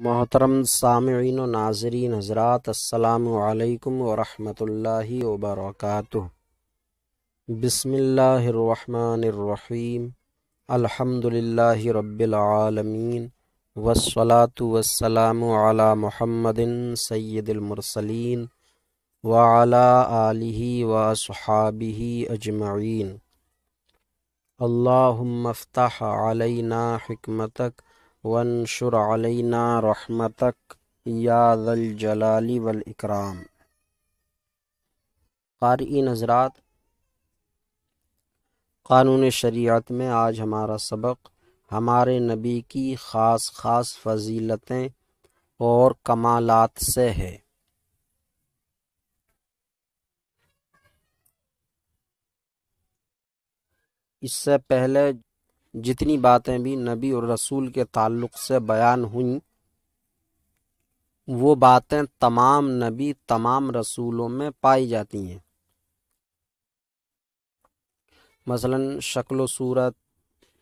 محترم سامعین و ناظرین حضرات، السلام علیکم ورحمۃ اللہ وبرکاتہ۔ بسم اللہ الرحمن الرحیم، الحمد للہ رب العالمین، والصلاة والسلام علی محمد سید المرسلین وعلی آلہ واصحابہ اجمعین۔ اللہم افتح علینا حکمتک وانشر علینا رحمتک یا ذا الجلال والاکرام۔ قارئین حضرات، قانون شریعت میں آج ہمارا سبق ہمارے نبی کی خاص فضیلتیں اور کمالات سے ہے۔ اس سے پہلے جتنی باتیں بھی نبی اور رسول کے تعلق سے بیان ہوئیں، وہ باتیں تمام نبی تمام رسولوں میں پائی جاتی ہیں۔ مثلا شکل و صورت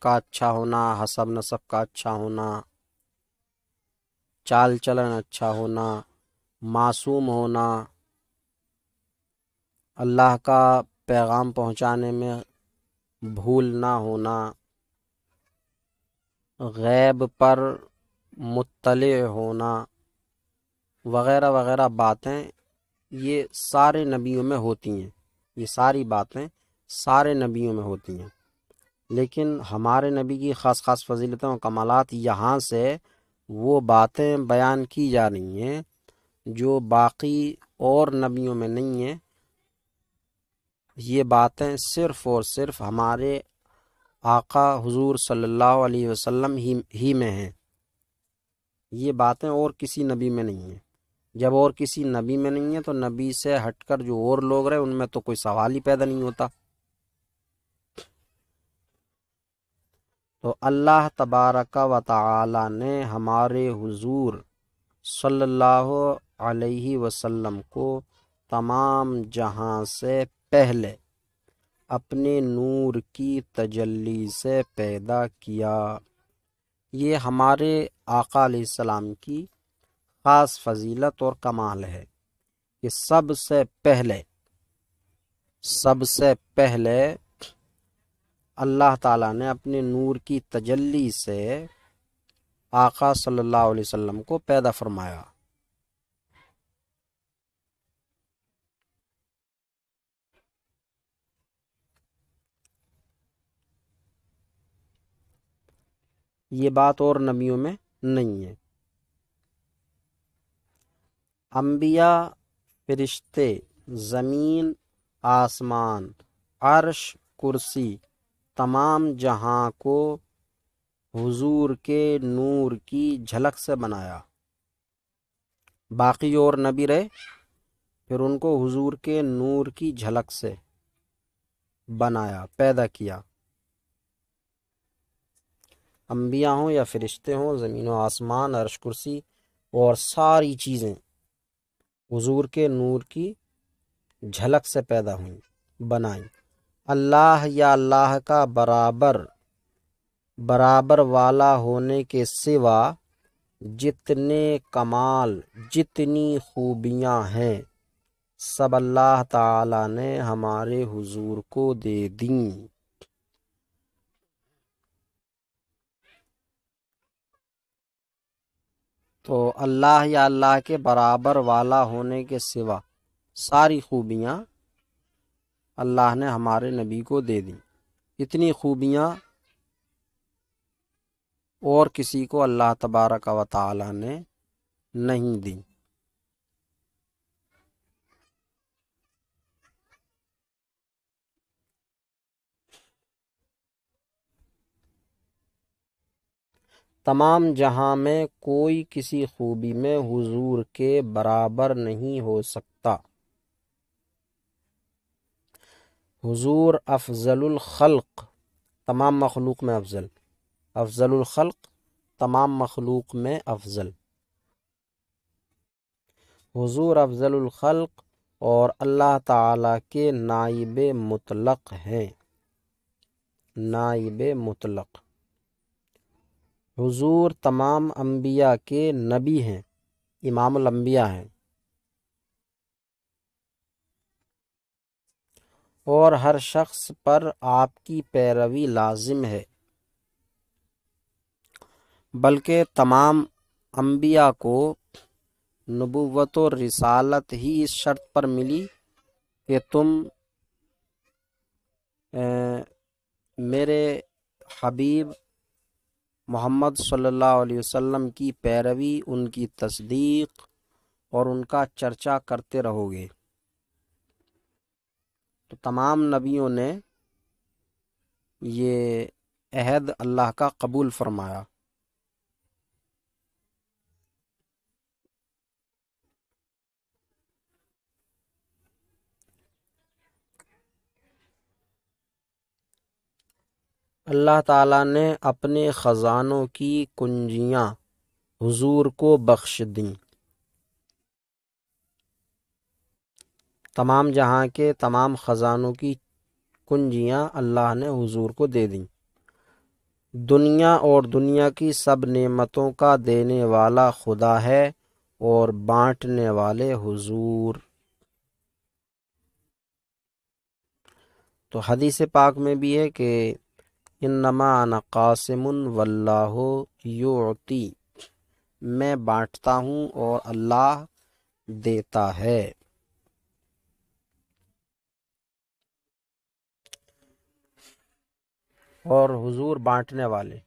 کا اچھا ہونا، حسب نسب کا اچھا ہونا، چال چلن اچھا ہونا، معصوم ہونا، اللہ کا پیغام پہنچانے میں بھول نہ ہونا، غیب پر مطلع ہونا، وغیرہ وغیرہ باتیں یہ سارے نبیوں میں ہوتی ہیں۔ یہ ساری باتیں سارے نبیوں میں ہوتی ہیں، لیکن ہمارے نبی کی خاص فضیلتیں و کمالات یہاں سے وہ باتیں بیان کی جا رہی ہیں جو باقی اور نبیوں میں نہیں ہیں۔ یہ باتیں صرف اور صرف ہمارے آقا حضور صلی اللہ علیہ وسلم ہی میں ہیں۔ یہ باتیں اور کسی نبی میں نہیں ہیں۔ جب اور کسی نبی میں نہیں ہے تو نبی سے ہٹ کر جو اور لوگ رہے ان میں تو کوئی سوال ہی پیدا نہیں ہوتا۔ تو اللہ تبارک و تعالی نے ہمارے حضور صلی اللہ علیہ وسلم کو تمام جہاں سے پہلے اپنے نور کی تجلی سے پیدا کیا۔ یہ ہمارے آقا علیہ السلام کی خاص فضیلت اور کمال ہے کہ سب سے پہلے اللہ تعالیٰ نے اپنے نور کی تجلی سے آقا صلی اللہ علیہ وسلم کو پیدا فرمایا۔ یہ بات اور نبیوں میں نہیں ہے۔ انبیاء، فرشتے، زمین، آسمان، عرش، کرسی، تمام جہاں کو حضور کے نور کی جھلک سے بنایا۔ باقی اور نبی رہے، پھر ان کو حضور کے نور کی جھلک سے بنایا، پیدا کیا۔ انبیاء ہوں یا فرشتے ہوں، زمین و آسمان، عرش، کرسی اور ساری چیزیں حضور کے نور کی جھلک سے پیدا ہوئیں، بنائیں۔ اللہ یا اللہ کا برابر والا ہونے کے سوا جتنے کمال، جتنی خوبیاں ہیں، سب اللہ تعالی نے ہمارے حضور کو دے دیں۔ تو اللہ یا اللہ کے برابر والا ہونے کے سوا ساری خوبیاں اللہ نے ہمارے نبی کو دے دیں۔ اتنی خوبیاں اور کسی کو اللہ تبارک و تعالی نے نہیں دیں۔ تمام جہاں میں کوئی کسی خوبی میں حضور کے برابر نہیں ہو سکتا۔ حضور افضل الخلق، تمام مخلوق میں افضل الخلق، تمام مخلوق میں افضل۔ حضور افضل الخلق اور اللہ تعالی کے نائب مطلق ہیں، نائب مطلق۔ حضور تمام انبیاء کے نبی ہیں، امام الانبیاء ہیں، اور ہر شخص پر آپ کی پیروی لازم ہے، بلکہ تمام انبیاء کو نبوت و رسالت ہی اس شرط پر ملی کہ تم میرے حبیب محمد صلی اللہ علیہ وسلم کی پیروی، ان کی تصدیق اور ان کا چرچا کرتے رہو گے۔ تو تمام نبیوں نے یہ عہد اللہ کا قبول فرمایا۔ اللہ تعالیٰ نے اپنے خزانوں کی کنجیاں حضور کو بخش دیں، تمام جہاں کے تمام خزانوں کی کنجیاں اللہ نے حضور کو دے دیں۔ دنیا اور دنیا کی سب نعمتوں کا دینے والا خدا ہے اور بانٹنے والے حضور۔ تو حدیث پاک میں بھی ہے کہ انما انا قاسم واللہ یعطی، میں بانٹتا ہوں اور اللہ دیتا ہے۔ اور حضور بانٹنے والے۔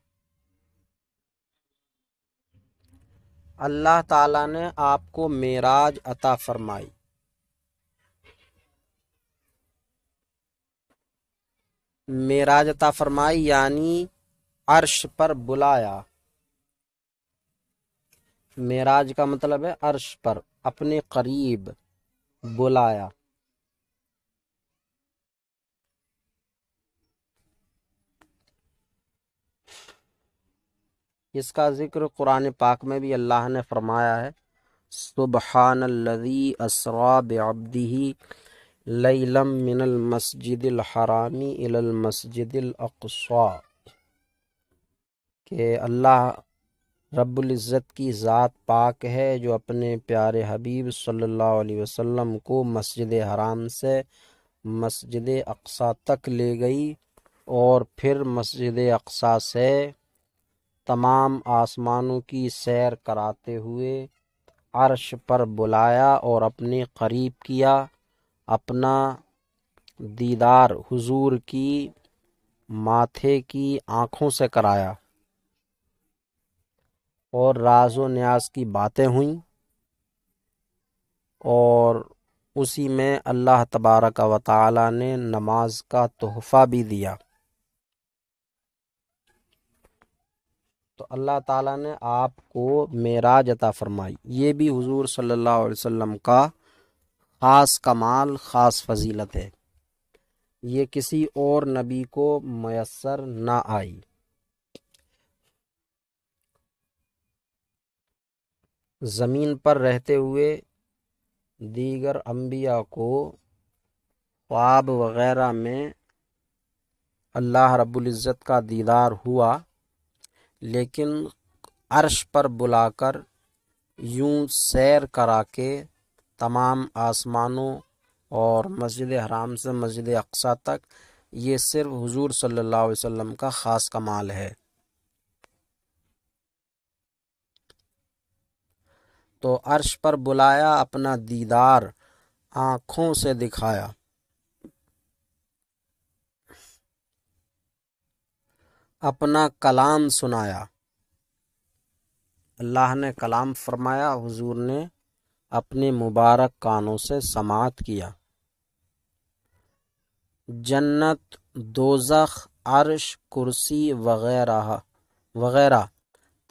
اللہ تعالیٰ نے آپ کو معراج عطا فرمائی۔ معراج عطا فرمائی یعنی عرش پر بلایا۔ معراج کا مطلب ہے عرش پر، اپنے قریب بلایا۔ اس کا ذکر قرآن پاک میں بھی اللہ نے فرمایا ہے، سبحان الذی اسریٰ بعبدہ لیلا من المسجد الحرام الی المسجد الاقصی، کہ اللہ رب العزت کی ذات پاک ہے جو اپنے پیارے حبیب صلی اللہ علیہ وسلم کو مسجد حرام سے مسجد اقصی تک لے گئی، اور پھر مسجد اقصی سے تمام آسمانوں کی سیر کراتے ہوئے عرش پر بلایا اور اپنے قریب کیا، اپنا دیدار حضور کی ماتھے کی آنکھوں سے کرایا، اور راز و نیاز کی باتیں ہوئیں، اور اسی میں اللہ تبارک و تعالی نے نماز کا تحفہ بھی دیا۔ تو اللہ تعالیٰ نے آپ کو معراج عطا فرمائی، یہ بھی حضور صلی اللہ علیہ وسلم کا خاص کمال، خاص فضیلت ہے، یہ کسی اور نبی کو میسر نہ آئی۔ زمین پر رہتے ہوئے دیگر انبیاء کو خواب وغیرہ میں اللہ رب العزت کا دیدار ہوا، لیکن عرش پر بلا کر یوں سیر کرا کے تمام آسمانوں اور مسجد حرام سے مسجد اقصی تک، یہ صرف حضور صلی اللہ علیہ وسلم کا خاص کمال ہے۔ تو عرش پر بلایا، اپنا دیدار آنکھوں سے دکھایا، اپنا کلام سنایا، اللہ نے کلام فرمایا، حضور نے اپنے مبارک کانوں سے سماعت کیا۔ جنت، دوزخ، عرش، کرسی وغیرہ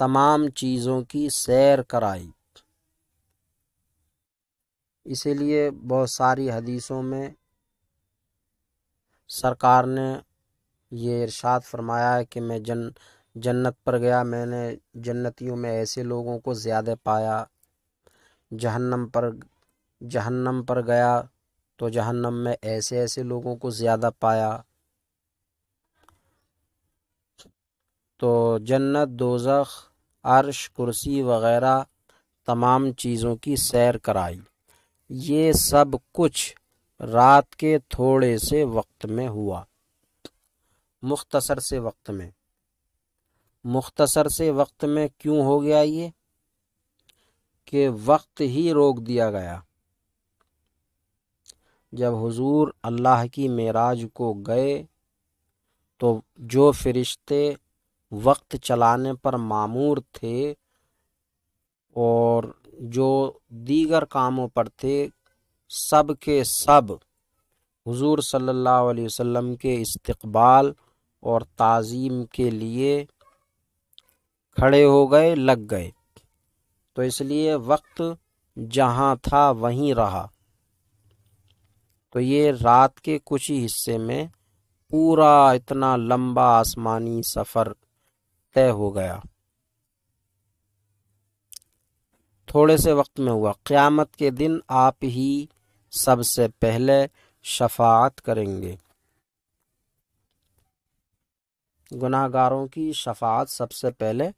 تمام چیزوں کی سیر کرائی۔ اسی لیے بہت ساری حدیثوں میں سرکار نے یہ ارشاد فرمایا ہے کہ میں جنت پر گیا، میں نے جنتیوں میں ایسے لوگوں کو زیادہ پایا، جہنم پر گیا تو جہنم میں ایسے لوگوں کو زیادہ پایا۔ تو جنت، دوزخ، عرش، کرسی وغیرہ تمام چیزوں کی سیر کرائی۔ یہ سب کچھ رات کے تھوڑے سے وقت میں ہوا، مختصر سے وقت میں۔ مختصر سے وقت میں کیوں ہو گیا یہ؟ کہ وقت ہی روک دیا گیا۔ جب حضور اللہ کی معراج کو گئے تو جو فرشتے وقت چلانے پر مامور تھے اور جو دیگر کاموں پر تھے، سب کے سب حضور صلی اللہ علیہ وسلم کے استقبال اور تعظیم کے لیے کھڑے ہو گئے، لگ گئے۔ تو اس لیے وقت جہاں تھا وہیں رہا۔ تو یہ رات کے کچھ ہی حصے میں پورا اتنا لمبا آسمانی سفر طے ہو گیا، تھوڑے سے وقت میں ہوا۔ قیامت کے دن آپ ہی سب سے پہلے شفاعت کریں گے، گناہ گاروں کی شفاعت سب سے پہلے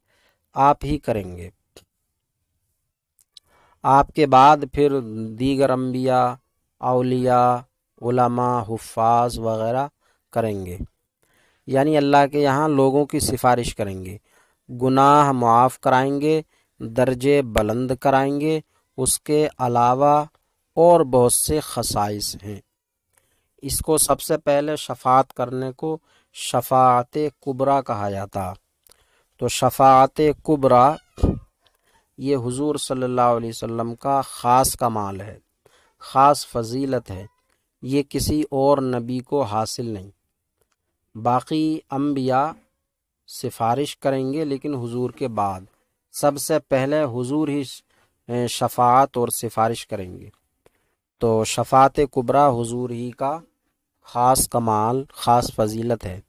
آپ ہی کریں گے۔ آپ کے بعد پھر دیگر انبیاء، اولیاء، علماء، حفاظ وغیرہ کریں گے، یعنی اللہ کے یہاں لوگوں کی سفارش کریں گے، گناہ معاف کرائیں گے، درجے بلند کرائیں گے۔ اس کے علاوہ اور بہت سے خصائص ہیں۔ اس کو سب سے پہلے شفاعت کرنے کو شفاعت کبریٰ کہا جاتا۔ تو شفاعت کبریٰ یہ حضور صلی اللہ علیہ وسلم کا خاص کمال ہے، خاص فضیلت ہے، یہ کسی اور نبی کو حاصل نہیں۔ باقی انبیاء سفارش کریں گے لیکن حضور کے بعد، سب سے پہلے حضور ہی شفاعت اور سفارش کریں گے۔ تو شفاعت کبریٰ حضور ہی کا خاص کمال، خاص فضیلت ہے۔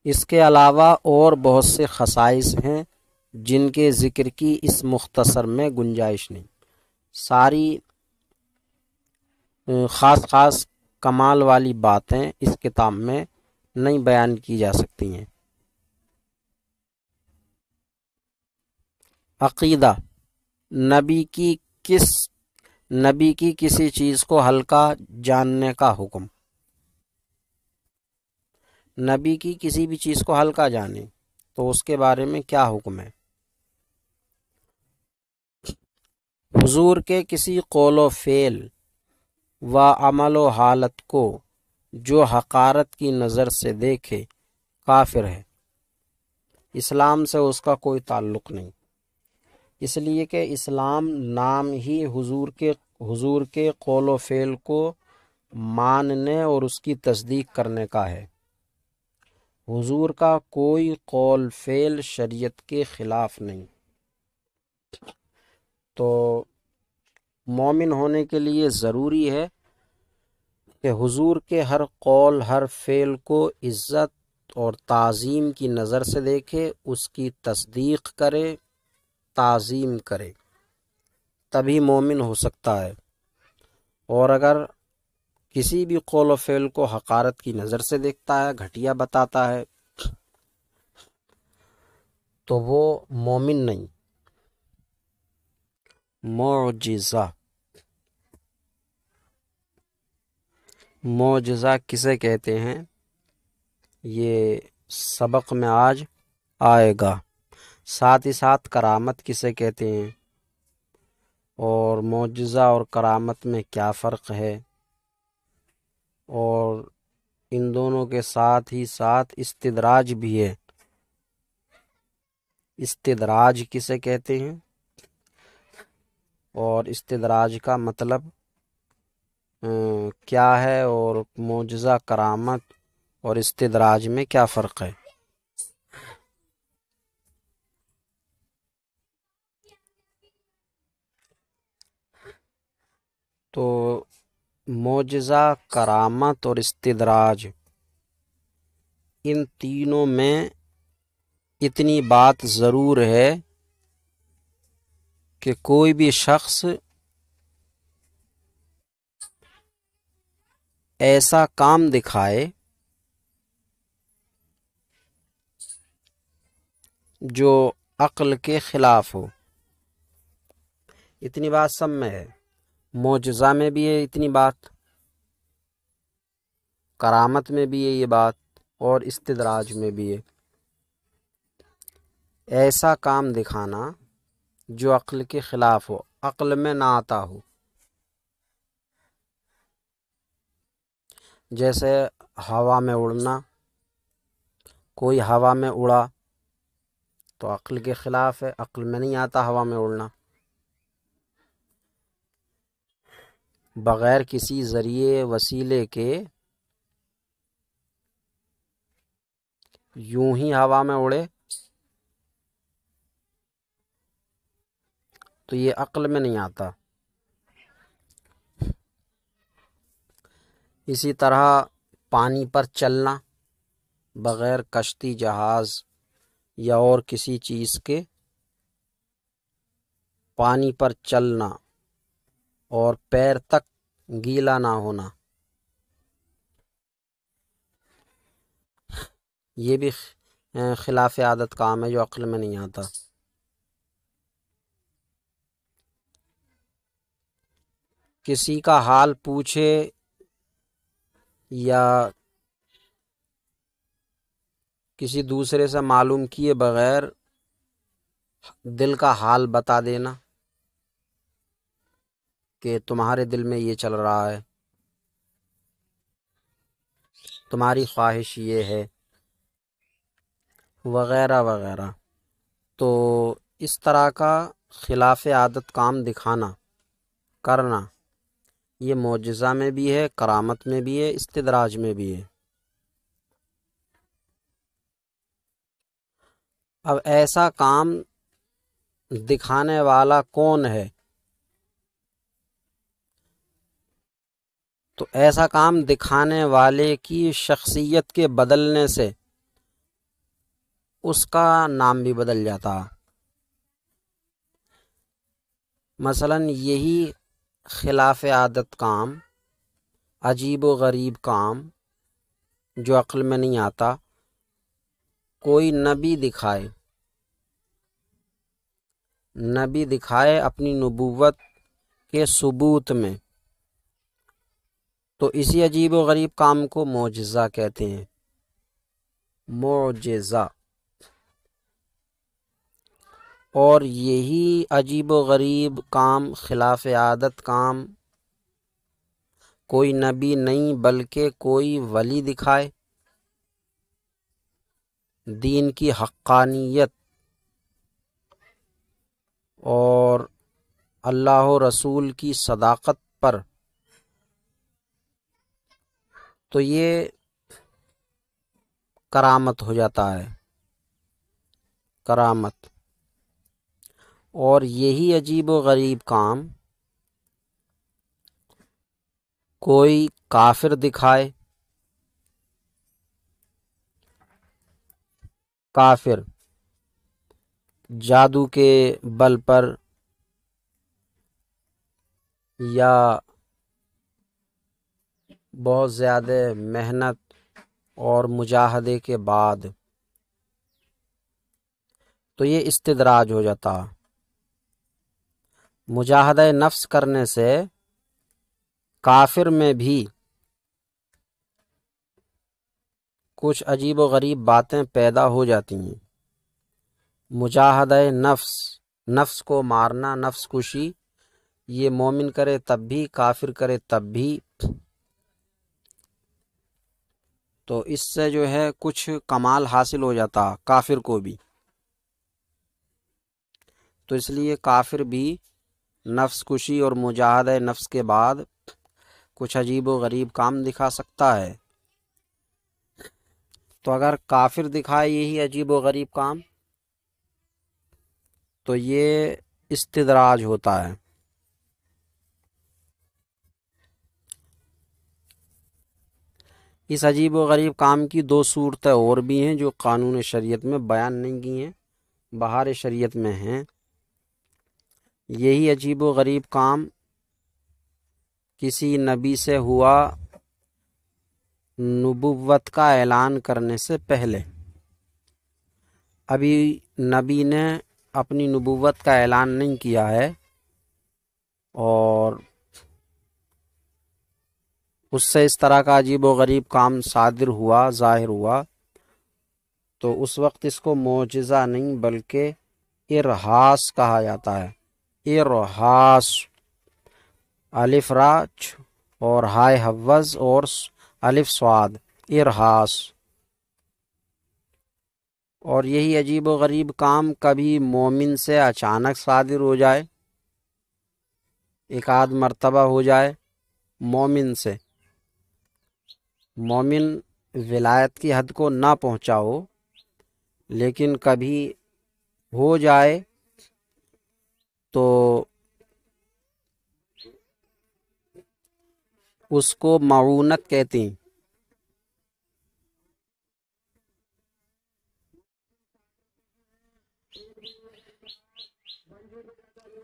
اس کے علاوہ اور بہت سے خصائص ہیں جن کے ذکر کی اس مختصر میں گنجائش نہیں۔ ساری خاص خاص کمال والی باتیں اس کتاب میں نہیں بیان کی جا سکتی ہیں۔ عقیدہ، نبی کی کسی چیز کو ہلکا جاننے کا حکم۔ نبی کی کسی بھی چیز کو ہلکا جانے تو اس کے بارے میں کیا حکم ہے؟ حضور کے کسی قول و فعل و عمل و حالت کو جو حقارت کی نظر سے دیکھے کافر ہے، اسلام سے اس کا کوئی تعلق نہیں، اس لیے کہ اسلام نام ہی حضور کے قول و فعل کو ماننے اور اس کی تصدیق کرنے کا ہے۔ حضور کا کوئی قول فعل شریعت کے خلاف نہیں۔ تو مومن ہونے کے لیے ضروری ہے کہ حضور کے ہر قول، ہر فعل کو عزت اور تعظیم کی نظر سے دیکھے، اس کی تصدیق کرے، تعظیم کرے، تبھی مومن ہو سکتا ہے۔ اور اگر کسی بھی قول و فعل کو حقارت کی نظر سے دیکھتا ہے، گھٹیا بتاتا ہے، تو وہ مومن نہیں۔ معجزہ، معجزہ کسے کہتے ہیں یہ سبق میں آج آئے گا۔ ساتھ ہی ساتھ کرامت کسے کہتے ہیں اور معجزہ اور کرامت میں کیا فرق ہے، اور ان دونوں کے ساتھ ہی ساتھ استدراج بھی ہے۔ استدراج کسے کہتے ہیں اور استدراج کا مطلب کیا ہے، اور معجزہ، کرامت اور استدراج میں کیا فرق ہے۔ تو معجزہ، کرامت اور استدراج، ان تینوں میں اتنی بات ضرور ہے کہ کوئی بھی شخص ایسا کام دکھائے جو عقل کے خلاف ہو۔ اتنی بات سب میں ہے، معجزہ میں بھی ہے اتنی بات، کرامت میں بھی ہے یہ بات، اور استدراج میں بھی ہے۔ ایسا کام دکھانا جو عقل کے خلاف ہو، عقل میں نہ آتا ہو، جیسے ہوا میں اڑنا، کوئی ہوا میں اڑا تو عقل کے خلاف ہے، عقل میں نہیں آتا ہوا میں اڑنا۔ بغیر کسی ذریعے وسیلے کے یوں ہی ہوا میں اڑے تو یہ عقل میں نہیں آتا۔ اسی طرح پانی پر چلنا، بغیر کشتی جہاز یا اور کسی چیز کے پانی پر چلنا اور پیر تک گیلا نہ ہونا، یہ بھی خلاف عادت کام ہے جو عقل میں نہیں آتا۔ کسی کا حال پوچھے یا کسی دوسرے سے معلوم کیے بغیر دل کا حال بتا دینا کہ تمہارے دل میں یہ چل رہا ہے، تمہاری خواہش یہ ہے، وغیرہ وغیرہ، تو اس طرح کا خلاف عادت کام دکھانا، کرنا، یہ معجزہ میں بھی ہے، کرامت میں بھی ہے، استدراج میں بھی ہے۔ اب ایسا کام دکھانے والا کون ہے؟ تو ایسا کام دکھانے والے کی شخصیت کے بدلنے سے اس کا نام بھی بدل جاتا۔ مثلا یہی خلاف عادت کام، عجیب و غریب کام جو عقل میں نہیں آتا، کوئی نبی دکھائے اپنی نبوت کے ثبوت میں، تو اسی عجیب و غریب کام کو معجزہ کہتے ہیں، معجزہ۔ اور یہی عجیب و غریب کام، خلاف عادت کام، کوئی نبی نہیں بلکہ کوئی ولی دکھائے، دین کی حقانیت اور اللہ و رسول کی صداقت پر، تو یہ کرامت ہو جاتا ہے، کرامت۔ اور یہی عجیب و غریب کام کوئی کافر دکھائے، کافر جادو کے بل پر یا بہت زیادہ محنت اور مجاہدے کے بعد، تو یہ استدراج ہو جاتا۔ مجاہدہ نفس کرنے سے کافر میں بھی کچھ عجیب و غریب باتیں پیدا ہو جاتی ہیں۔ مجاہدہ نفس کو مارنا، نفس کشی، یہ مومن کرے تب بھی، کافر کرے تب بھی، تو اس سے جو ہے کچھ کمال حاصل ہو جاتا کافر کو بھی۔ تو اس لیے کافر بھی نفس کشی اور مجاہدہ نفس کے بعد کچھ عجیب و غریب کام دکھا سکتا ہے۔ تو اگر کافر دکھائے یہی عجیب و غریب کام تو یہ استدراج ہوتا ہے۔ اس عجیب و غریب کام کی دو صورتیں اور بھی ہیں جو قانون شریعت میں بیان نہیں کی ہیں، بہار شریعت میں ہیں۔ یہی عجیب و غریب کام کسی نبی سے ہوا نبوت کا اعلان کرنے سے پہلے، ابھی نبی نے اپنی نبوت کا اعلان نہیں کیا ہے اور اس سے اس طرح کا عجیب و غریب کام صادر ہوا، ظاہر ہوا، تو اس وقت اس کو معجزہ نہیں بلکہ ارہاس کہا جاتا ہے۔ ارہاس، الف را اور ہائے حوز اور الف سواد، ارہاس۔ اور یہی عجیب و غریب کام کبھی مومن سے اچانک صادر ہو جائے، ایک آدھ مرتبہ ہو جائے مومن سے، مومن ولایت کی حد کو نہ پہنچا ہو، لیکن کبھی ہو جائے تو اس کو معونت کہتے ہیں۔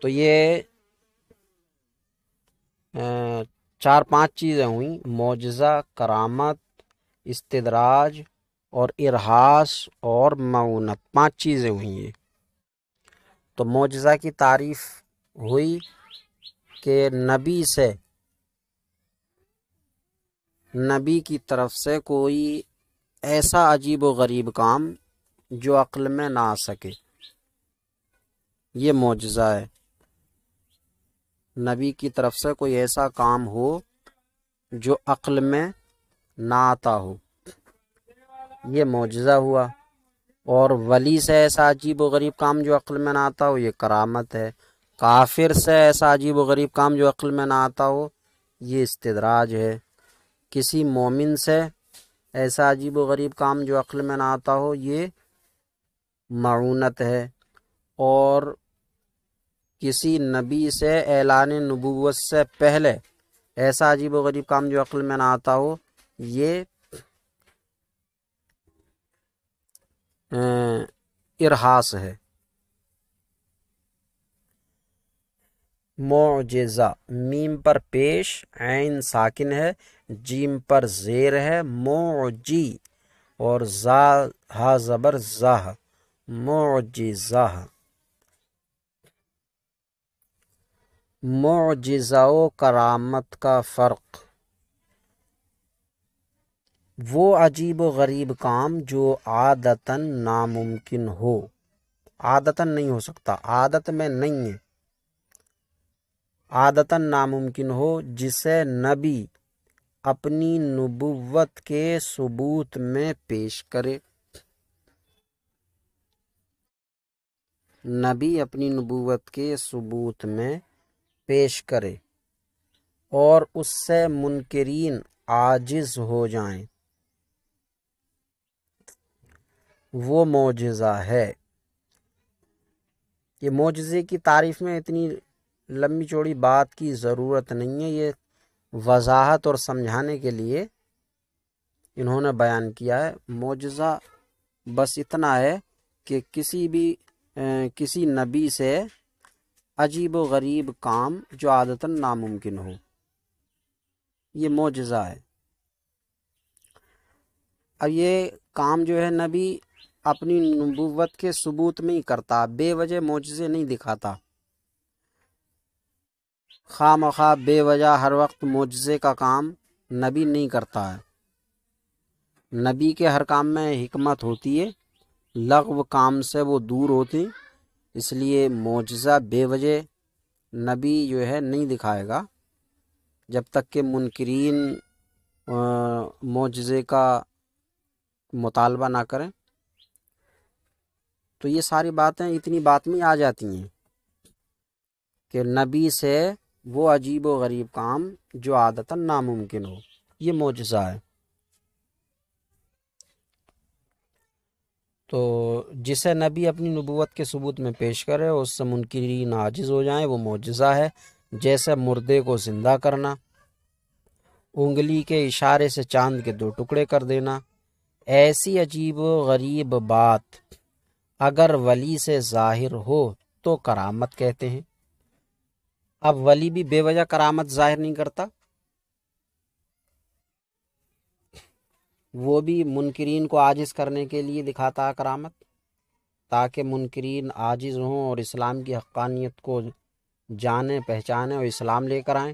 تو یہ 4-5 چیزیں ہوئیں: معجزہ، کرامت، استدراج اور ارہاس اور معونت، 5 چیزیں ہوئیں یہ۔ تو معجزہ کی تعریف ہوئی کہ نبی کی طرف سے کوئی ایسا عجیب و غریب کام جو عقل میں نہ آ سکے، یہ معجزہ ہے۔ نبی کی طرف سے کوئی ایسا کام ہو جو عقل میں نہ آتا ہو، یہ معجزہ ہوا۔ اور ولی سے ایسا عجیب و غریب کام جو عقل میں نہ آتا ہو، یہ کرامت ہے۔ کافر سے ایسا عجیب و غریب کام جو عقل میں نہ آتا ہو، یہ استدراج ہے۔ کسی مومن سے ایسا عجیب و غریب کام جو عقل میں نہ آتا ہو، یہ معونت ہے۔ اور کسی نبی سے اعلان نبوت سے پہلے ایسا عجیب و غریب کام جو عقل میں نہ آتا ہو، یہ ارہاس ہے۔ معجزہ، میم پر پیش، عین ساکن ہے، جیم پر زیر ہے، معجی، اور زا ہا زبر زاہ، معجزہ۔ معجزہ و کرامت کا فرق: وہ عجیب و غریب کام جو عادتاً ناممکن ہو، عادتاً نہیں ہو سکتا، عادت میں نہیں ہے، عادتاً ناممکن ہو، جسے نبی اپنی نبوت کے ثبوت میں پیش کرے۔ نبی اپنی نبوت کے ثبوت میں پیش کرے اور اس سے منکرین عاجز ہو جائیں، وہ معجزہ ہے۔ یہ معجزے کی تعریف میں اتنی لمبی چوڑی بات کی ضرورت نہیں ہے، یہ وضاحت اور سمجھانے کے لیے انہوں نے بیان کیا ہے۔ معجزہ بس اتنا ہے کہ کسی نبی سے عجیب و غریب کام جو عادتاً ناممکن ہو، یہ معجزہ ہے۔ اب یہ کام جو ہے نبی اپنی نبوت کے ثبوت میں ہی کرتا، بے وجہ معجزے نہیں دکھاتا، خواہ مخواہ بے وجہ ہر وقت معجزے کا کام نبی نہیں کرتا ہے۔ نبی کے ہر کام میں حکمت ہوتی ہے، لغو کام سے وہ دور ہوتے، اس لیے معجزہ بے وجہ نبی جو ہے نہیں دکھائے گا جب تک کہ منکرین معجزے کا مطالبہ نہ کریں۔ تو یہ ساری باتیں اتنی بات میں آ جاتی ہیں کہ نبی سے وہ عجیب و غریب کام جو عادتاً ناممکن ہو، یہ معجزہ ہے۔ تو جسے نبی اپنی نبوت کے ثبوت میں پیش کرے اور اس سے منکرین عاجز ہو جائیں، وہ معجزہ ہے۔ جیسے مردے کو زندہ کرنا، انگلی کے اشارے سے چاند کے 2 ٹکڑے کر دینا، ایسی عجیب و غریب بات اگر ولی سے ظاہر ہو تو کرامت کہتے ہیں۔ اب ولی بھی بے وجہ کرامت ظاہر نہیں کرتا، وہ بھی منکرین کو عاجز کرنے کے لیے دکھاتا ہے کرامت۔ تاکہ منکرین عاجز ہوں اور اسلام کی حقانیت کو جانیں پہچانیں اور اسلام لے کر آئیں۔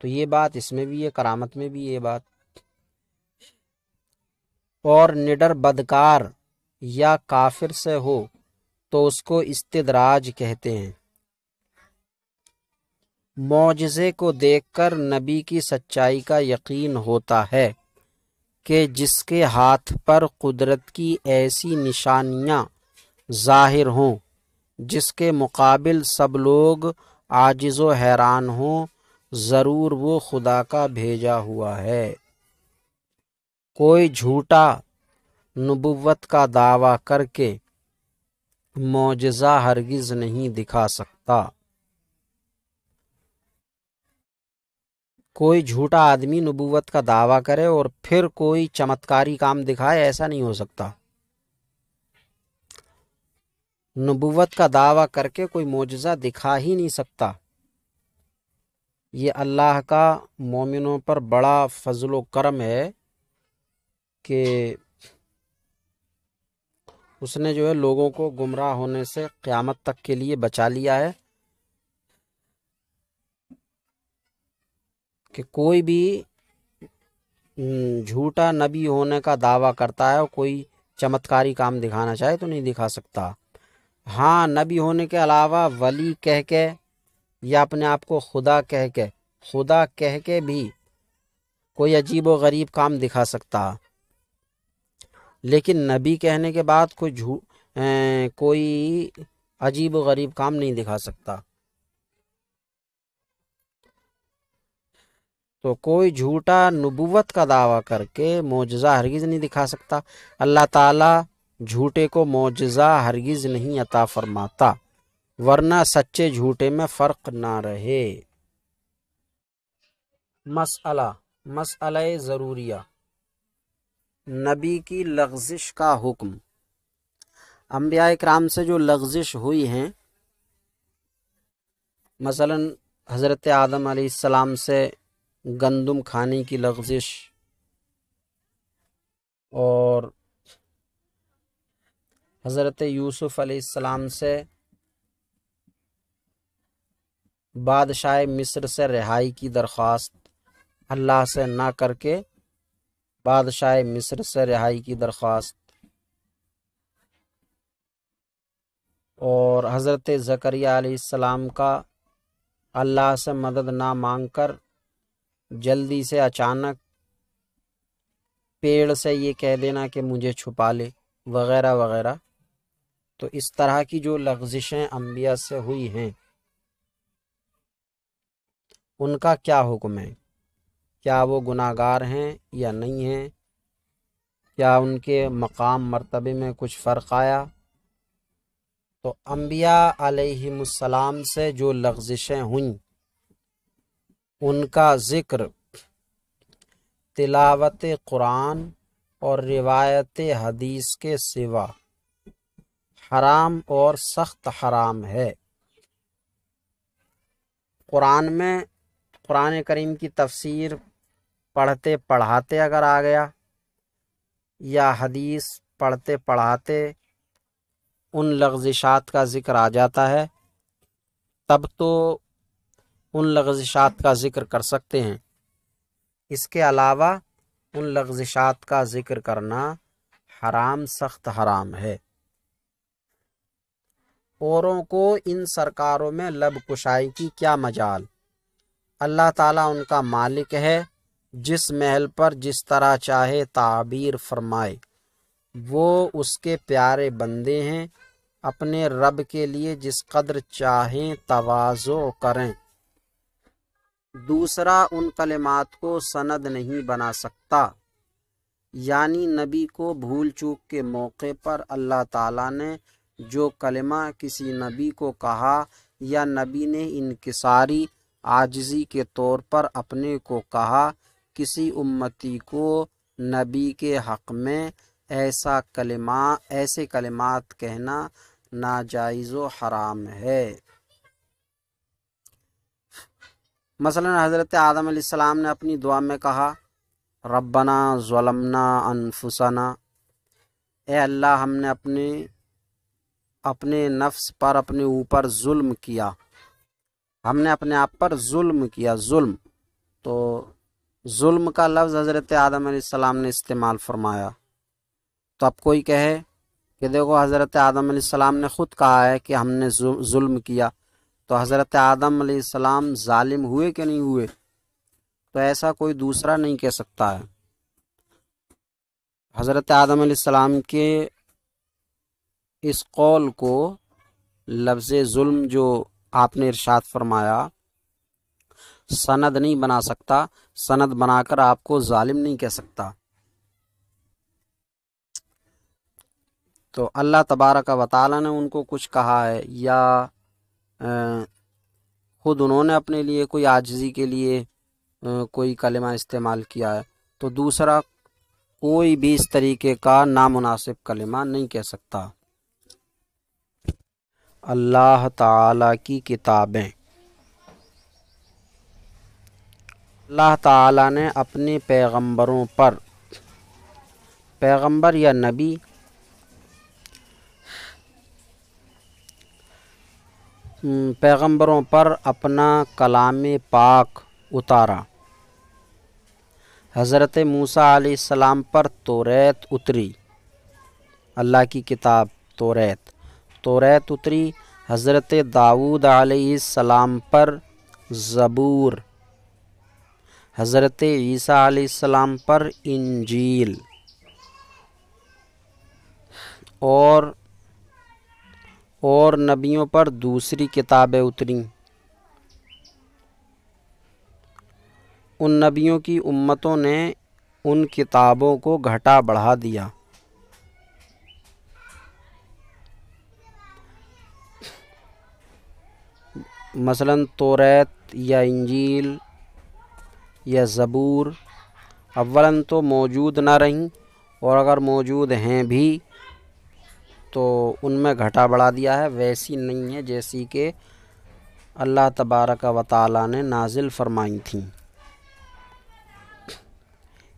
تو یہ بات اس میں بھی ہے، کرامت میں بھی یہ بات۔ اور نڈر بدکار یا کافر سے ہو تو اس کو استدراج کہتے ہیں۔ معجزے کو دیکھ کر نبی کی سچائی کا یقین ہوتا ہے کہ جس کے ہاتھ پر قدرت کی ایسی نشانیاں ظاہر ہوں جس کے مقابل سب لوگ عاجز و حیران ہوں، ضرور وہ خدا کا بھیجا ہوا ہے۔ کوئی جھوٹا نبوت کا دعویٰ کر کے معجزہ ہرگز نہیں دکھا سکتا۔ کوئی جھوٹا آدمی نبوت کا دعویٰ کرے اور پھر کوئی چمتکاری کام دکھائے، ایسا نہیں ہو سکتا۔ نبوت کا دعویٰ کر کے کوئی معجزہ دکھا ہی نہیں سکتا۔ یہ اللہ کا مومنوں پر بڑا فضل و کرم ہے کہ اس نے جو ہے لوگوں کو گمراہ ہونے سے قیامت تک کے لیے بچا لیا ہے، کہ کوئی بھی جھوٹا نبی ہونے کا دعویٰ کرتا ہے اور کوئی چمتکاری کام دکھانا چاہے تو نہیں دکھا سکتا۔ ہاں، نبی ہونے کے علاوہ ولی کہہ کے یا اپنے آپ کو خدا کہہ کے بھی کوئی عجیب و غریب کام دکھا سکتا، لیکن نبی کہنے کے بعد کوئی عجیب و غریب کام نہیں دکھا سکتا۔ تو کوئی جھوٹا نبوت کا دعویٰ کر کے معجزہ ہرگز نہیں دکھا سکتا۔ اللہ تعالیٰ جھوٹے کو معجزہ ہرگز نہیں عطا فرماتا، ورنہ سچے جھوٹے میں فرق نہ رہے۔ مسئلہ ضروریہ، نبی کی لغزش کا حکم۔ انبیاء کرام سے جو لغزش ہوئی ہیں، مثلا حضرت آدم علیہ السلام سے گندم کھانے کی لغزش، اور حضرت یوسف علیہ السلام سے بادشاہ مصر سے رہائی کی درخواست اللہ سے نہ کر کے بادشاہ مصر سے رہائی کی درخواست، اور حضرت زکریا علیہ السلام کا اللہ سے مدد نہ مانگ کر جلدی سے اچانک پیڑ سے یہ کہہ دینا کہ مجھے چھپا لے، وغیرہ وغیرہ۔ تو اس طرح کی جو لغزشیں انبیاء سے ہوئی ہیں، ان کا کیا حکم ہے؟ کیا وہ گناہگار ہیں یا نہیں ہیں؟ کیا ان کے مقام مرتبے میں کچھ فرق آیا؟ تو انبیاء علیہ السلام سے جو لغزشیں ہوئیں، ان کا ذکر تلاوت قرآن اور روایت حدیث کے سوا حرام اور سخت حرام ہے۔ قرآن کریم کی تفسیر پڑھتے پڑھاتے اگر آ گیا، یا حدیث پڑھتے پڑھاتے ان لغزشات کا ذکر آ جاتا ہے، تب تو ان لغزشات کا ذکر کر سکتے ہیں۔ اس کے علاوہ ان لغزشات کا ذکر کرنا حرام، سخت حرام ہے۔ اوروں کو ان سرکاروں میں لب کشائی کی کیا مجال؟ اللہ تعالیٰ ان کا مالک ہے، جس محل پر جس طرح چاہے تعبیر فرمائے۔ وہ اس کے پیارے بندے ہیں، اپنے رب کے لیے جس قدر چاہیں تواضع کریں۔ دوسرا ان کلمات کو سند نہیں بنا سکتا، یعنی نبی کو بھول چوک کے موقع پر اللہ تعالیٰ نے جو کلمہ کسی نبی کو کہا، یا نبی نے انکساری عاجزی کے طور پر اپنے کو کہا، کسی امتی کو نبی کے حق میں ایسے کلمات کہنا ناجائز و حرام ہے۔ مثلا حضرت آدم علیہ السلام نے اپنی دعا میں کہا، ربنا ظلمنا انفسنا، اے اللہ ہم نے اپنے نفس پر اپنے اوپر ظلم کیا، ہم نے اپنے آپ پر ظلم کیا۔ ظلم تو ظلم کا لفظ حضرت آدم علیہ السلام نے استعمال فرمایا۔ تو اب کوئی کہے کہ دیکھو حضرت آدم علیہ السلام نے خود کہا ہے کہ ہم نے ظلم کیا، تو حضرت آدم علیہ السلام ظالم ہوئے کہ نہیں ہوئے؟ تو ایسا کوئی دوسرا نہیں کہہ سکتا ہے۔ حضرت آدم علیہ السلام کے اس قول کو لفظ ظلم جو آپ نے ارشاد فرمایا سند نہیں بنا سکتا، سند بنا کر آپ کو ظالم نہیں کہہ سکتا۔ تو اللہ تبارک و تعالی نے ان کو کچھ کہا ہے یا خود انہوں نے اپنے لیے کوئی عاجزی کے لیے کوئی کلمہ استعمال کیا ہے، تو دوسرا کوئی بھی اس طریقے کا نامناسب کلمہ نہیں کہہ سکتا۔ اللہ تعالی کی کتابیں، اللہ تعالی نے اپنے پیغمبروں پر، پیغمبر یا نبی پیغمبروں پر اپنا کلام پاک اتارا۔ حضرت موسیٰ علیہ السلام پر توریت اتری، اللہ کی کتاب توریت اتری۔ حضرت داؤد علیہ السلام پر زبور، حضرت عیسیٰ علیہ السلام پر انجیل، اور نبیوں پر دوسری کتابیں اتریں۔ ان نبیوں کی امتوں نے ان کتابوں کو گھٹا بڑھا دیا۔ مثلاً توریت یا انجیل یا زبور اولاً تو موجود نہ رہیں، اور اگر موجود ہیں بھی تو ان میں گھٹا بڑھا دیا ہے، ویسی نہیں ہے جیسی کہ اللہ تبارک و تعالی نے نازل فرمائی تھیں۔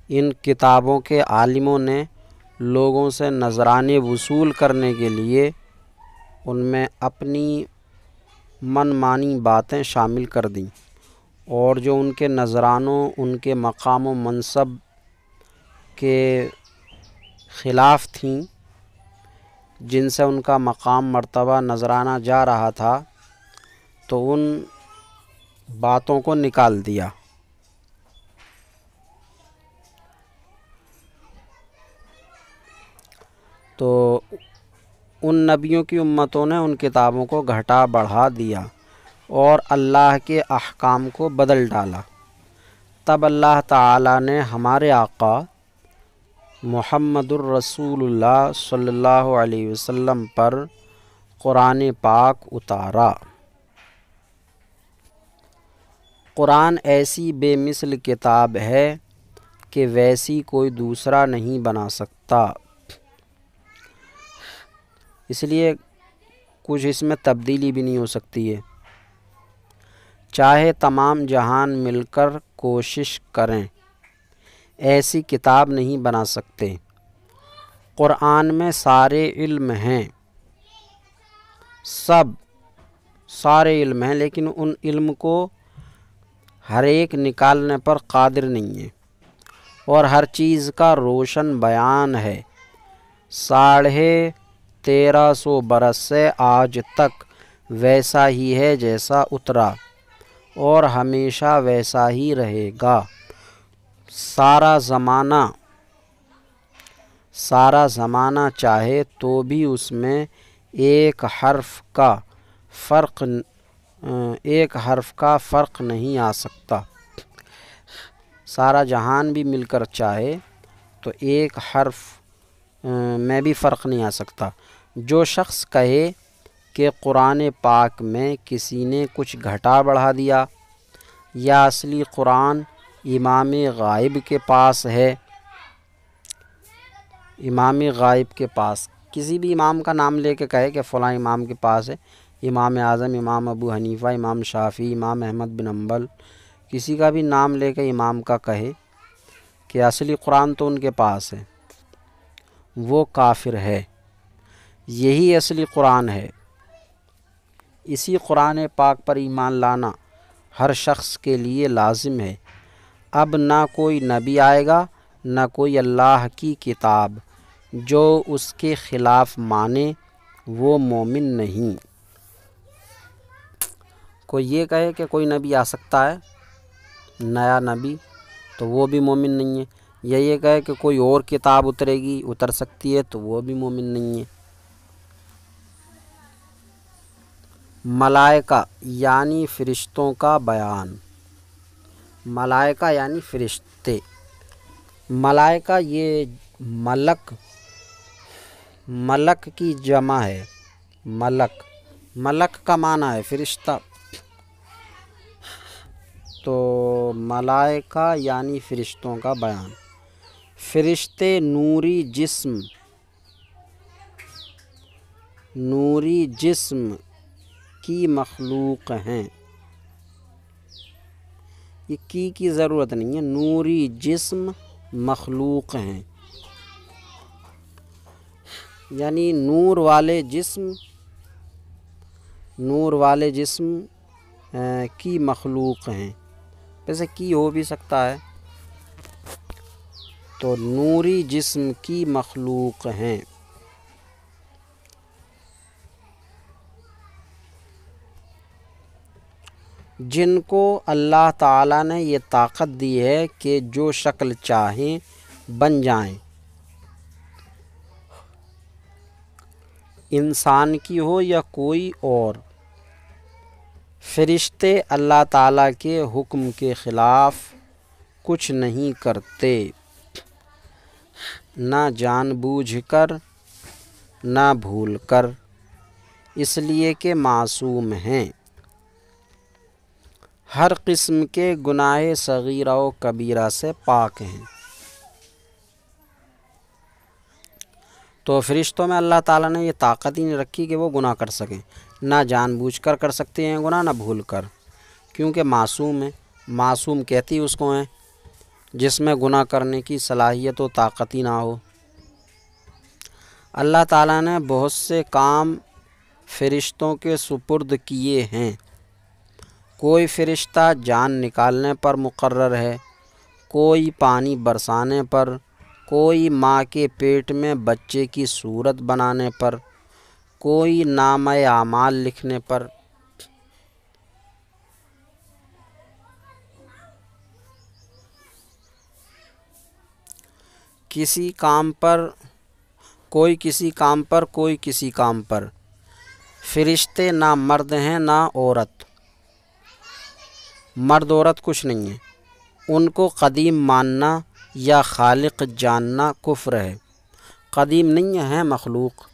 ان کتابوں کے عالموں نے لوگوں سے نذرانے وصول کرنے کے لیے ان میں اپنی من مانی باتیں شامل کر دیں، اور جو ان کے نذرانوں، ان کے مقام و منصب کے خلاف تھیں، جن سے ان کا مقام مرتبہ نذرانہ جا رہا تھا، تو ان باتوں کو نکال دیا۔ تو ان نبیوں کی امتوں نے ان کتابوں کو گھٹا بڑھا دیا اور اللہ کے احکام کو بدل ڈالا۔ تب اللہ تعالی نے ہمارے آقا محمد الرسول اللہ صلی اللہ علیہ وسلم پر قرآن پاک اتارا۔ قرآن ایسی بے مثل کتاب ہے کہ ویسی کوئی دوسرا نہیں بنا سکتا، اس لیے کچھ اس میں تبدیلی بھی نہیں ہو سکتی ہے، چاہے تمام جہان مل کر کوشش کریں ایسی کتاب نہیں بنا سکتے۔ قرآن میں سارے علم ہیں، سارے علم ہیں، لیکن ان علم کو ہر ایک نکالنے پر قادر نہیں ہے، اور ہر چیز کا روشن بیان ہے۔ 1350 برس سے آج تک ویسا ہی ہے جیسا اترا، اور ہمیشہ ویسا ہی رہے گا۔ سارا زمانہ چاہے تو بھی اس میں ایک حرف کا فرق نہیں آ سکتا۔ سارا جہان بھی مل کر چاہے تو ایک حرف میں بھی فرق نہیں آ سکتا۔ جو شخص کہے کہ قرآن پاک میں کسی نے کچھ گھٹا بڑھا دیا، یا اصلی قرآن امام غائب کے پاس ہے، امام غائب کے پاس کسی بھی امام کا نام لے کے کہے کہ فلاں امام کے پاس ہے، امام اعظم، امام ابو حنیفہ، امام شافعی، امام احمد بن حنبل، کسی کا بھی نام لے کے امام کا کہے کہ اصلی قرآن تو ان کے پاس ہے، وہ کافر ہے۔ یہی اصلی قرآن ہے۔ اسی قرآن پاک پر ایمان لانا ہر شخص کے لیے لازم ہے۔ اب نہ کوئی نبی آئے گا نہ کوئی اللہ کی کتاب، جو اس کے خلاف مانے وہ مومن نہیں۔ کوئی یہ کہے کہ کوئی نبی آ سکتا ہے نیا نبی، تو وہ بھی مومن نہیں ہے، یا یہ کہے کہ کوئی اور کتاب اتر سکتی ہے، تو وہ بھی مومن نہیں ہے۔ ملائکہ یعنی فرشتوں کا بیان۔ ملائکہ یعنی فرشتے۔ ملائکہ یہ ملک کی جمع ہے۔ ملک کا معنی ہے فرشتہ، تو ملائکہ یعنی فرشتوں کا بیان۔ فرشتے نوری جسم کی مخلوق ہیں۔ یہ کی ضرورت نہیں ہے، نوری جسم مخلوق ہیں، یعنی نور والے جسم کی مخلوق ہیں۔ ویسے کی ہو بھی سکتا ہے، تو نوری جسم کی مخلوق ہیں۔ جن کو اللہ تعالیٰ نے یہ طاقت دی ہے کہ جو شکل چاہیں بن جائیں، انسان کی ہو یا کوئی اور۔ فرشتے اللہ تعالیٰ کے حکم کے خلاف کچھ نہیں کرتے، نہ جان بوجھ کر نہ بھول کر، اس لیے کہ معصوم ہیں، ہر قسم کے گناہ صغیرہ و کبیرہ سے پاک ہیں۔ تو فرشتوں میں اللہ تعالیٰ نے یہ طاقت ہی نہیں رکھی کہ وہ گناہ کر سکیں، نہ جان بوجھ کر سکتے ہیں گناہ، نہ بھول کر، کیونکہ معصوم ہیں۔ معصوم کہتی اس کو ہیں جس میں گناہ کرنے کی صلاحیت و طاقت ہی نہ ہو۔ اللہ تعالیٰ نے بہت سے کام فرشتوں کے سپرد کیے ہیں۔ کوئی فرشتہ جان نکالنے پر مقرر ہے، کوئی پانی برسانے پر، کوئی ماں کے پیٹ میں بچے کی صورت بنانے پر، کوئی نامہ اعمال لکھنے پر۔ کوئی کسی کام پر کوئی کسی کام پر۔ فرشتے نہ مرد ہیں نہ عورت، مرد عورت کچھ نہیں ہے۔ ان کو قدیم ماننا یا خالق جاننا کفر ہے۔ قدیم نہیں ہیں مخلوق،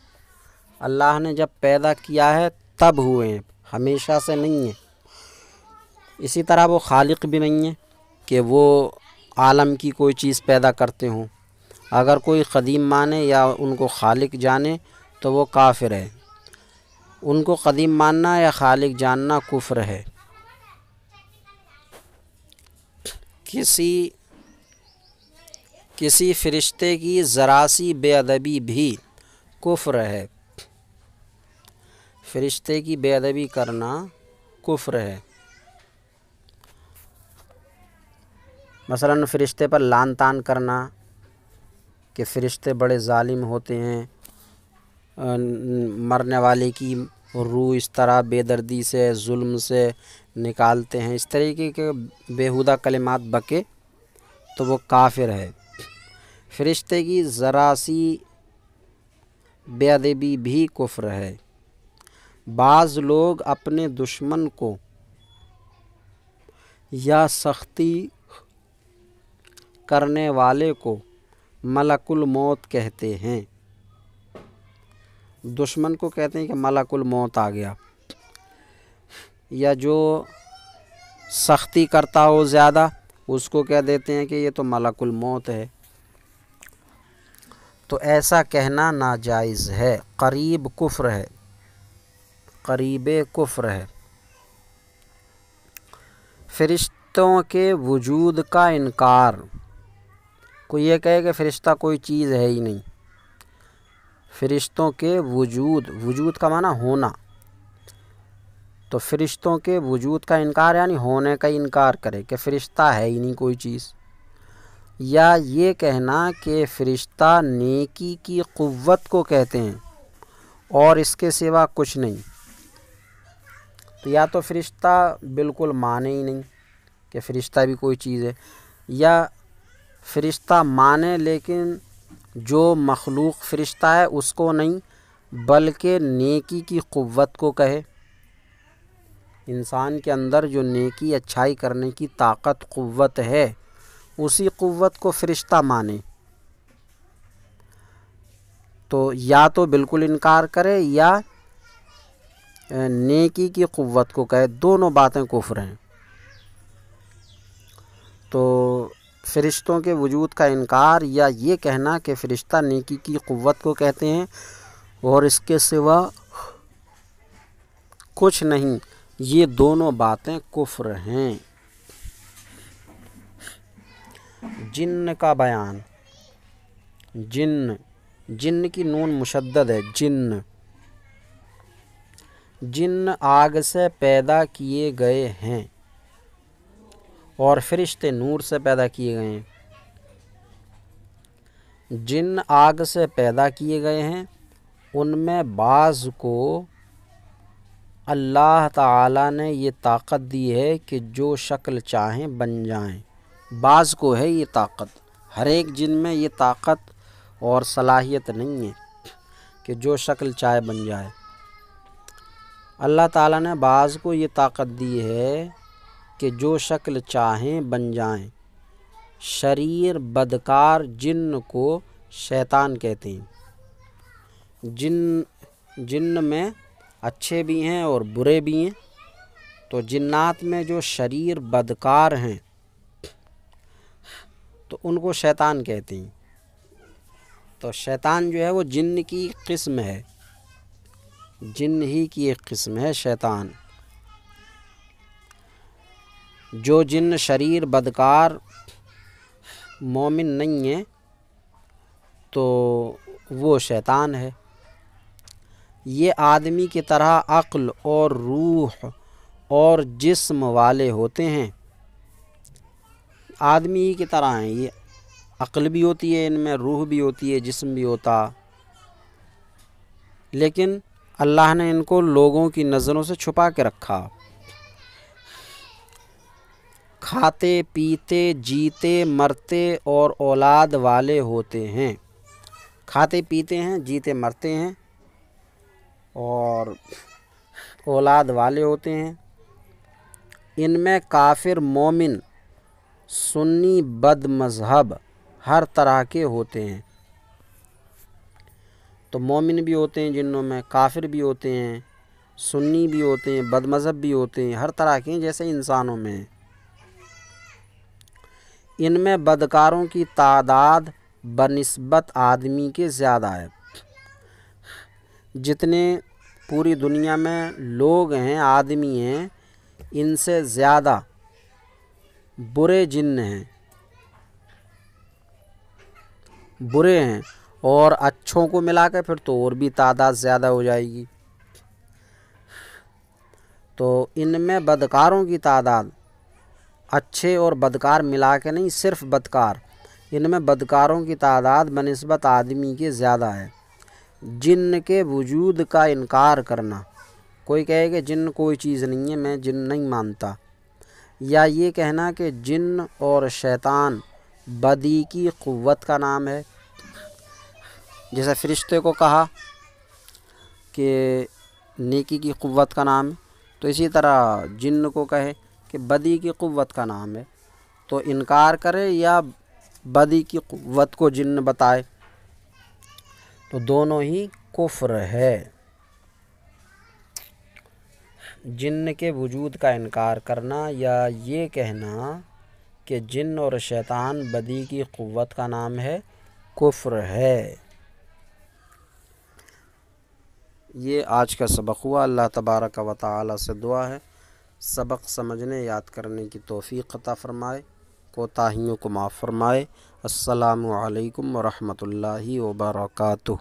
اللہ نے جب پیدا کیا ہے تب ہوئے ہیں، ہمیشہ سے نہیں ہیں۔ اسی طرح وہ خالق بھی نہیں ہیں کہ وہ عالم کی کوئی چیز پیدا کرتے ہوں۔ اگر کوئی قدیم مانے یا ان کو خالق جانے تو وہ کافر ہے۔ ان کو قدیم ماننا یا خالق جاننا کفر ہے۔ کسی فرشتے کی ذرا سی بے ادبی بھی کفر ہے۔ فرشتے کی بے ادبی کرنا کفر ہے۔ مثلاً فرشتے پر لعن طعن کرنا کہ فرشتے بڑے ظالم ہوتے ہیں، مرنے والے کی روح اس طرح بے دردی سے ظلم سے نکالتے ہیں، اس طریقے کے بیہودہ کلمات بکے تو وہ کافر ہے۔ فرشتے کی ذرا سی بے ادبی بھی کفر ہے۔ بعض لوگ اپنے دشمن کو یا سختی کرنے والے کو ملک الموت کہتے ہیں۔ دشمن کو کہتے ہیں کہ ملک الموت آ گیا، یا جو سختی کرتا ہو زیادہ اس کو کہہ دیتے ہیں کہ یہ تو ملک الموت ہے۔ تو ایسا کہنا ناجائز ہے، قریب کفر ہے، قریب کفر ہے۔ فرشتوں کے وجود کا انکار، کوئی یہ کہے کہ فرشتہ کوئی چیز ہے ہی نہیں، فرشتوں کے وجود، وجود کا معنی ہونا، تو فرشتوں کے وجود کا انکار یعنی ہونے کا انکار کرے کہ فرشتہ ہے ہی نہیں کوئی چیز، یا یہ کہنا کہ فرشتہ نیکی کی قوت کو کہتے ہیں اور اس کے سوا کچھ نہیں، تو یا تو فرشتہ بالکل مانے ہی نہیں کہ فرشتہ بھی کوئی چیز ہے، یا فرشتہ مانے لیکن جو مخلوق فرشتہ ہے اس کو نہیں بلکہ نیکی کی قوت کو کہے، انسان کے اندر جو نیکی اچھائی کرنے کی طاقت قوت ہے اسی قوت کو فرشتہ مانے، تو یا تو بالکل انکار کرے یا نیکی کی قوت کو کہے، دونوں باتیں کفر ہیں۔ تو فرشتوں کے وجود کا انکار یا یہ کہنا کہ فرشتہ نیکی کی قوت کو کہتے ہیں اور اس کے سوا کچھ نہیں، یہ دونوں باتیں کفر ہیں۔ جن کا بیان، جن کی نون مشدد ہے، جن آگ سے پیدا کیے گئے ہیں اور فرشتے نور سے پیدا کیے گئے ہیں۔ جن آگ سے پیدا کیے گئے ہیں ان میں بعض کو اللہ تعالیٰ نے یہ طاقت دی ہے کہ جو شکل چاہیں بن جائیں، بعض کو ہے یہ طاقت، ہر ایک جن میں یہ طاقت اور صلاحیت نہیں ہے کہ جو شکل چاہے بن جائے۔ اللہ تعالیٰ نے بعض کو یہ طاقت دی ہے کہ جو شکل چاہیں بن جائیں۔ شریر بدکار جن کو شیطان کہتے ہیں، جن میں اچھے بھی ہیں اور برے بھی ہیں، تو جنات میں جو شریر بدکار ہیں تو ان کو شیطان کہتے ہیں۔ تو شیطان جو ہے وہ جن کی قسم ہے، جن ہی کی ایک قسم ہے شیطان۔ جو جن شریر بدکار مومن نہیں ہے تو وہ شیطان ہے۔ یہ آدمی کی طرح عقل اور روح اور جسم والے ہوتے ہیں، آدمی ہی کی طرح ہیں، یہ عقل بھی ہوتی ہے ان میں، روح بھی ہوتی ہے، جسم بھی ہوتا، لیکن اللہ نے ان کو لوگوں کی نظروں سے چھپا کے رکھا۔ کھاتے پیتے جیتے مرتے اور اولاد والے ہوتے ہیں، کھاتے پیتے ہیں، جیتے مرتے ہیں اور اولاد والے ہوتے ہیں۔ ان میں کافر مومن سنی بد مذہب ہر طرح کے ہوتے ہیں، تو مومن بھی ہوتے ہیں جنوں میں، کافر بھی ہوتے ہیں، سنی بھی ہوتے ہیں، بد مذہب بھی ہوتے ہیں، ہر طرح کے ہیں جیسے انسانوں میں۔ ان میں بدکاروں کی تعداد بنسبت آدمی کے زیادہ ہے، جتنے پوری دنیا میں لوگ ہیں، آدمی ہیں، ان سے زیادہ برے جن ہیں، برے ہیں، اور اچھوں کو ملا کے پھر تو اور بھی تعداد زیادہ ہو جائے گی۔ تو ان میں بدکاروں کی تعداد، اچھے اور بدکار ملا کے نہیں، صرف بدکار، ان میں بدکاروں کی تعداد بنسبت آدمی کے زیادہ ہے۔ جن کے وجود کا انکار کرنا، کوئی کہے کہ جن کوئی چیز نہیں ہے، میں جن نہیں مانتا، یا یہ کہنا کہ جن اور شیطان بدی کی قوت کا نام ہے، جیسے فرشتے کو کہا کہ نیکی کی قوت کا نام ہے، تو اسی طرح جن کو کہے کہ بدی کی قوت کا نام ہے، تو انکار کرے یا بدی کی قوت کو جن بتائے تو دونوں ہی کفر ہے۔ جن کے وجود کا انکار کرنا یا یہ کہنا کہ جن اور شیطان بدی کی قوت کا نام ہے، کفر ہے۔ یہ آج کا سبق ہوا۔ اللہ تبارک و تعالی سے دعا ہے سبق سمجھنے یاد کرنے کی توفیق عطا فرمائے، کوتاہیوں کو معاف فرمائے۔ السلام علیکم ورحمۃ اللہ وبرکاتہ۔